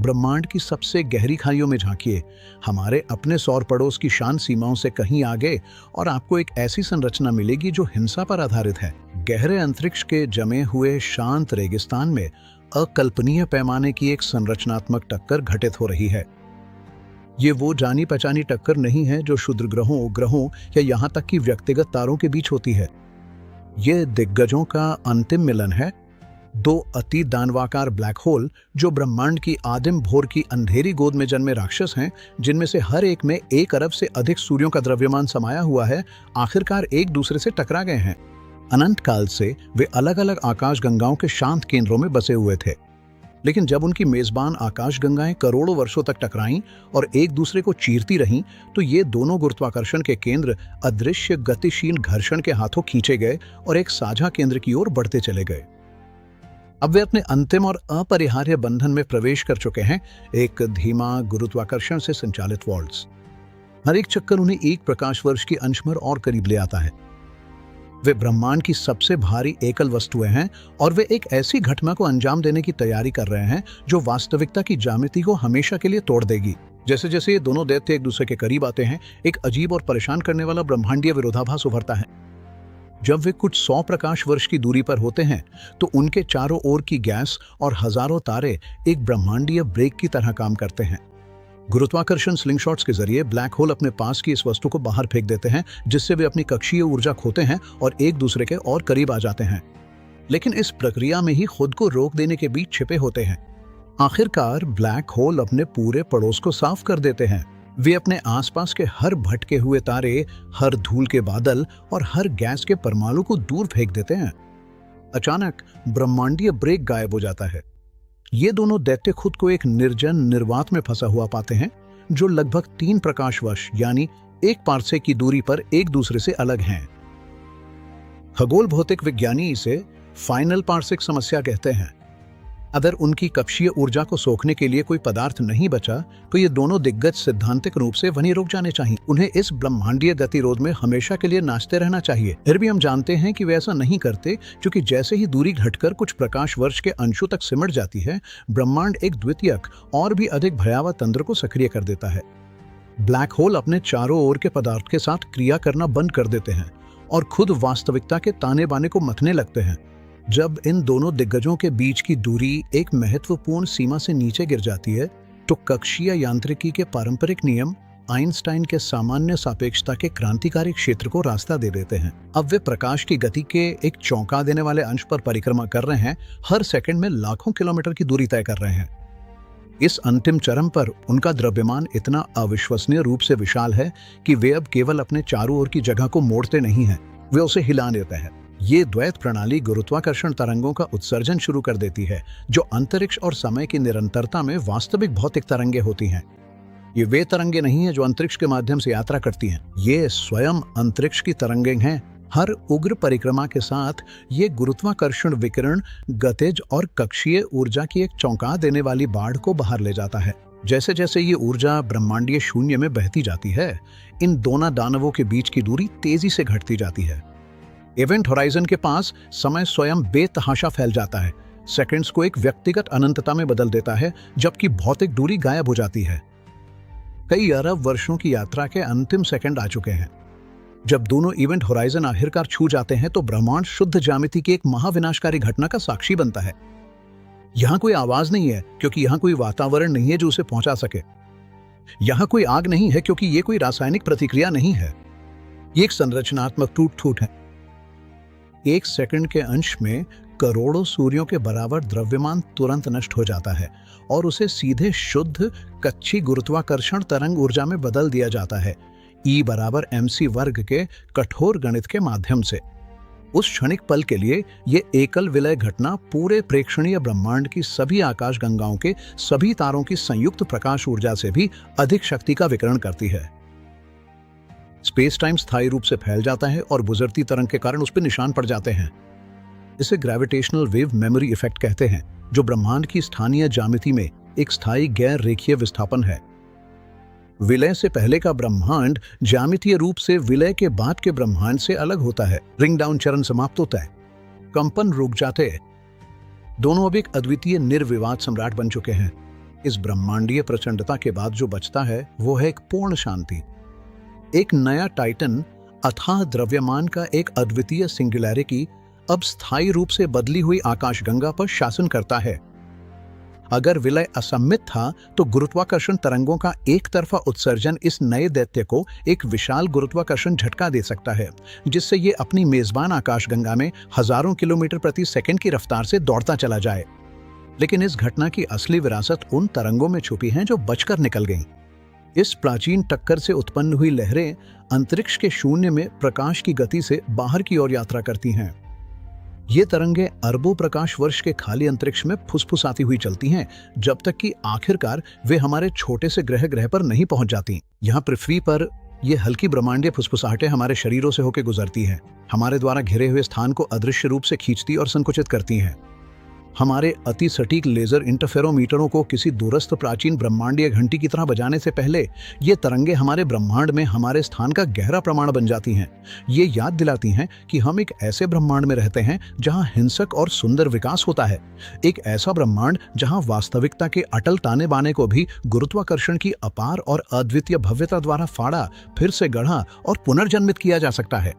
ब्रह्मांड की सबसे गहरी खाइयों में झांकिए, हमारे अपने सौर पड़ोस की शांत सीमाओं से कहीं आगे, और आपको एक ऐसी संरचना मिलेगी जो हिंसा पर आधारित है। गहरे अंतरिक्ष के जमे हुए शांत रेगिस्तान में अकल्पनीय पैमाने की एक संरचनात्मक टक्कर घटित हो रही है। ये वो जानी पहचानी टक्कर नहीं है जो क्षुद्र ग्रहों, उपग्रहों या यहाँ तक कि व्यक्तिगत तारों के बीच होती है। ये दिग्गजों का अंतिम मिलन है। दो अति दानवाकार ब्लैक होल जो ब्रह्मांड की आदिम भोर की अंधेरी गोद में जन्मे राक्षस हैं, जिनमें से हर एक में 1 अरब से अधिक सूर्यों का द्रव्यमान समाया हुआ है, आखिरकार एक दूसरे से टकरा गए हैं। अनंत काल से वे अलग अलग आकाश गंगाओं के शांत केंद्रों में बसे हुए थे, लेकिन जब उनकी मेजबान आकाश गंगाएं करोड़ों वर्षों तक टकराईं और एक दूसरे को चीरती रहीं, तो ये दोनों गुरुत्वाकर्षण के केंद्र अदृश्य गतिशील घर्षण के हाथों खींचे गए और एक साझा केंद्र की ओर बढ़ते चले गए। अब वे अपने अंतिम और अपरिहार्य बंधन में प्रवेश कर चुके हैं, एक धीमा गुरुत्वाकर्षण से संचालित वॉल्ट्स। हर एक चक्कर उन्हें 1 प्रकाश वर्ष की अंशभर और करीब ले आता है। वे ब्रह्मांड की सबसे भारी एकल वस्तुएं हैं और वे एक ऐसी घटना को अंजाम देने की तैयारी कर रहे हैं जो वास्तविकता की ज्यामिति को हमेशा के लिए तोड़ देगी। जैसे जैसे ये दोनों दैत्य एक दूसरे के करीब आते हैं, एक अजीब और परेशान करने वाला ब्रह्मांडीय विरोधाभास उभरता है। जब वे कुछ 100 प्रकाश वर्ष की दूरी पर होते हैं, तो उनके चारों ओर की गैस और हजारों तारे एक ब्रह्मांडीय ब्रेक की तरह काम करते हैं। गुरुत्वाकर्षण स्लिंगशॉट्स के जरिए ब्लैक होल अपने पास की इस वस्तु को बाहर फेंक देते हैं, जिससे वे अपनी कक्षीय ऊर्जा खोते हैं और एक दूसरे के और करीब आ जाते हैं। लेकिन इस प्रक्रिया में ही खुद को रोक देने के बीच छिपे होते हैं। आखिरकार ब्लैक होल अपने पूरे पड़ोस को साफ कर देते हैं। वे अपने आसपास के हर भटके हुए तारे, हर धूल के बादल और हर गैस के परमाणु को दूर फेंक देते हैं। अचानक ब्रह्मांडीय ब्रेक गायब हो जाता है। ये दोनों दैत्य खुद को एक निर्जन निर्वात में फंसा हुआ पाते हैं, जो लगभग 3 प्रकाश वर्ष यानी 1 पार्सेक की दूरी पर एक दूसरे से अलग हैं। खगोल भौतिक विज्ञानी इसे फाइनल पार्सेक समस्या कहते हैं। अगर उनकी कक्षीय ऊर्जा को सोखने के लिए कोई पदार्थ नहीं बचा, तो ये दोनों दिग्गज सैद्धांतिक रूप से वहीं रुक जाने चाहिए। उन्हें इस ब्रह्मांडीय गतिरोध में हमेशा के लिए नाचते रहना चाहिए। फिर भी हम जानते हैं कि वे ऐसा नहीं करते, क्योंकि जैसे ही दूरी घटकर कुछ प्रकाश वर्ष के अंशों तक सिमट जाती है, ब्रह्मांड एक द्वितीयक और भी अधिक भयावह तंत्र को सक्रिय कर देता है। ब्लैक होल अपने चारों ओर के पदार्थ के साथ क्रिया करना बंद कर देते हैं और खुद वास्तविकता के ताने बाने को मथने लगते हैं। जब इन दोनों दिग्गजों के बीच की दूरी एक महत्वपूर्ण सीमा से नीचे गिर जाती है, तो कक्षीय यांत्रिकी के पारंपरिक नियम आइंस्टाइन के सामान्य सापेक्षता के क्रांतिकारी क्षेत्र को रास्ता दे देते हैं। अब वे प्रकाश की गति के एक चौंका देने वाले अंश पर परिक्रमा कर रहे हैं, हर सेकंड में लाखों किलोमीटर की दूरी तय कर रहे हैं। इस अंतिम चरम पर उनका द्रव्यमान इतना अविश्वसनीय रूप से विशाल है कि वे अब केवल अपने चारों ओर की जगह को मोड़ते नहीं हैं, वे उसे हिला देते हैं। ये द्वैत प्रणाली गुरुत्वाकर्षण तरंगों का उत्सर्जन शुरू कर देती है, जो अंतरिक्ष और समय की निरंतरता में वास्तविक भौतिक तरंगे होती हैं। ये वे तरंगे नहीं हैं जो अंतरिक्ष के माध्यम से यात्रा करती हैं, ये स्वयं अंतरिक्ष की तरंगे हैं। हर उग्र परिक्रमा के साथ ये गुरुत्वाकर्षण विकिरण गतिज और कक्षीय ऊर्जा की एक चौंका देने वाली बाढ़ को बाहर ले जाता है। जैसे जैसे ये ऊर्जा ब्रह्मांडीय शून्य में बहती जाती है, इन दोनों दानवों के बीच की दूरी तेजी से घटती जाती है। इवेंट होराइजन के पास समय स्वयं बेतहाशा फैल जाता है, सेकंड्स को एक व्यक्तिगत अनंतता में बदल देता है, जबकि भौतिक दूरी गायब हो जाती है। कई अरब वर्षों की यात्रा के अंतिम सेकंड आ चुके हैं। जब दोनों इवेंट होराइजन आखिरकार छू जाते हैं, तो ब्रह्मांड शुद्ध ज्यामिति की एक महाविनाशकारी घटना का साक्षी बनता है। यहां कोई आवाज नहीं है, क्योंकि यहां कोई वातावरण नहीं है जो उसे पहुंचा सके। यहां कोई आग नहीं है, क्योंकि यह कोई रासायनिक प्रतिक्रिया नहीं है। ये एक संरचनात्मक टूट-फूट है। 1 सेकंड के अंश में करोड़ों सूर्यों के बराबर द्रव्यमान तुरंत नष्ट हो जाता है और उसे सीधे शुद्ध कच्ची गुरुत्वाकर्षण तरंग ऊर्जा में बदल दिया जाता है, E = mc वर्ग के कठोर गणित के माध्यम से। उस क्षणिक पल के लिए ये एकल विलय घटना पूरे प्रेक्षणीय ब्रह्मांड की सभी आकाश गंगाओं के सभी तारों की संयुक्त प्रकाश ऊर्जा से भी अधिक शक्ति का विकिरण करती है। स्पेस टाइम स्थायी रूप से फैल जाता है और गुजरती तरंग के कारण उस पर निशान पड़ जाते हैं। इसे ग्रेविटेशनल वेव मेमोरी इफेक्ट कहते हैं, जो ब्रह्मांड की स्थानीय ज्यामिति में एक स्थायी गैर रेखीय विस्थापन है। विलय से पहले का ब्रह्मांड ज्यामितीय रूप से विलय के बाद के ब्रह्मांड से अलग होता है। रिंग डाउन चरण समाप्त होता है, कंपन रुक जाते। दोनों अब एक अद्वितीय निर्विवाद सम्राट बन चुके हैं। इस ब्रह्मांडीय प्रचंडता के बाद जो बचता है वो है एक पूर्ण शांति, एक नया टाइटन, अथाह द्रव्यमान का एक अद्वितीय सिंगुलैरिटी अब स्थायी रूप से बदली हुई आकाशगंगा पर शासन करता है। अगर विलय असम्मित था तो गुरुत्वाकर्षण तरंगों का एक तरफा उत्सर्जन इस नए दैत्य को एक विशाल गुरुत्वाकर्षण झटका दे सकता है, जिससे ये अपनी मेजबान आकाशगंगा में हजारों किलोमीटर प्रति सेकंड की रफ्तार से दौड़ता चला जाए। लेकिन इस घटना की असली विरासत उन तरंगों में छुपी हैं जो बचकर निकल गईं। इस प्राचीन टक्कर से उत्पन्न हुई लहरें अंतरिक्ष के शून्य में प्रकाश की गति से बाहर की ओर यात्रा करती हैं। ये तरंगें अरबों प्रकाश वर्ष के खाली अंतरिक्ष में फुसफुसाती हुई चलती हैं, जब तक कि आखिरकार वे हमारे छोटे से ग्रह पर नहीं पहुंच जाती। यहाँ पृथ्वी पर ये हल्की ब्रह्मांडीय फुसफुसाहटें हमारे शरीरों से होकर गुजरती हैं, हमारे द्वारा घिरे हुए स्थान को अदृश्य रूप से खींचती और संकुचित करती हैं। हमारे अति सटीक लेजर इंटरफेरोमीटरों को किसी दूरस्थ प्राचीन ब्रह्मांडीय घंटी की तरह बजाने से पहले ये तरंगे हमारे ब्रह्मांड में हमारे स्थान का गहरा प्रमाण बन जाती हैं। ये याद दिलाती हैं कि हम एक ऐसे ब्रह्मांड में रहते हैं जहां हिंसक और सुंदर विकास होता है, एक ऐसा ब्रह्मांड जहां वास्तविकता के अटल ताने बाने को भी गुरुत्वाकर्षण की अपार और अद्वितीय भव्यता द्वारा फाड़ा, फिर से गढ़ा और पुनर्जन्मित किया जा सकता है।